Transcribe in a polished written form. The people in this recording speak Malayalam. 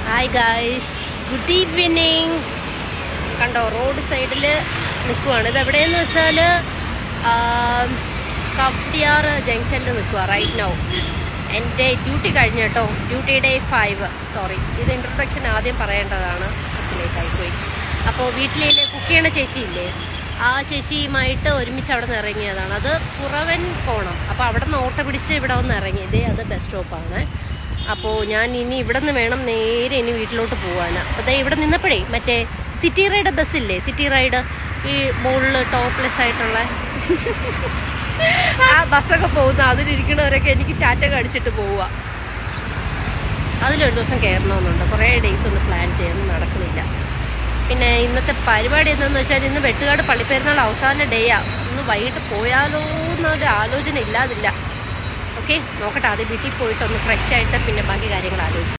Hi guys, good evening. കണ്ടോ, റോഡ് സൈഡിൽ നിൽക്കുവാണ്. ഇതെവിടെയെന്ന് വെച്ചാൽ കവട്ടിയാർ ജംഗ്ഷനിൽ നിൽക്കുക റൈറ്റ് നൗ. എൻ്റെ ഡ്യൂട്ടി കഴിഞ്ഞ കേട്ടോ, ഡ്യൂട്ടി ഡേ 5. സോറി, ഇത് ഇൻട്രൊഡക്ഷൻ ആദ്യം പറയേണ്ടതാണ്, കുറച്ച് ലേറ്റായിപ്പോയി. അപ്പോൾ വീട്ടിലെ കുക്ക് ചെയ്യണ ചേച്ചിയില്ലേ, ആ ചേച്ചിയുമായിട്ട് ഒരുമിച്ച് അവിടെ നിന്ന് ഇറങ്ങിയതാണ്. അത് കുറവൻ പോകണം. അപ്പോൾ അവിടെ നിന്ന് ഓട്ടോ പിടിച്ച് ഇവിടെ വന്ന് ഇറങ്ങി. ഇതേ അത് ബസ് സ്റ്റോപ്പാണ്. അപ്പോൾ ഞാൻ ഇനി ഇവിടെ നിന്ന് വേണം നേരെ ഇനി വീട്ടിലോട്ട് പോകാൻ. അപ്പോൾ ഇവിടെ നിന്നപ്പോഴേ മറ്റേ സിറ്റി റൈഡ് ബസ്സില്ലേ, സിറ്റി റൈഡ്, ഈ മുകളിൽ ടോപ്ലെസ് ആയിട്ടുള്ള ആ ബസ്സൊക്കെ പോകുന്ന അതിലിരിക്കണവരൊക്കെ എനിക്ക് ടാറ്റ കടിച്ചിട്ട് പോവുക. അതിലൊരു ദിവസം കയറണമെന്നുണ്ട്. കുറേ ഡേയ്സ് കൊണ്ട് പ്ലാൻ ചെയ്യാൻ നടക്കുന്നില്ല. പിന്നെ ഇന്നത്തെ പരിപാടി എന്താണെന്ന് വെച്ചാൽ ഇന്ന് വെട്ടുകാട് പള്ളിപ്പെരുന്നാൾ അവസാന ഡേയാണ്. ഇന്ന് വൈകിട്ട് പോയാലോ എന്നൊരു ആലോചന ഇല്ലാതില്ല. ഓക്കെ, നോക്കട്ടെ. ആദ്യം വീട്ടിൽ പോയിട്ട് ഒന്ന് ഫ്രഷ് ആയിട്ട് പിന്നെ ബാക്കി കാര്യങ്ങൾ ആലോചിച്ചു.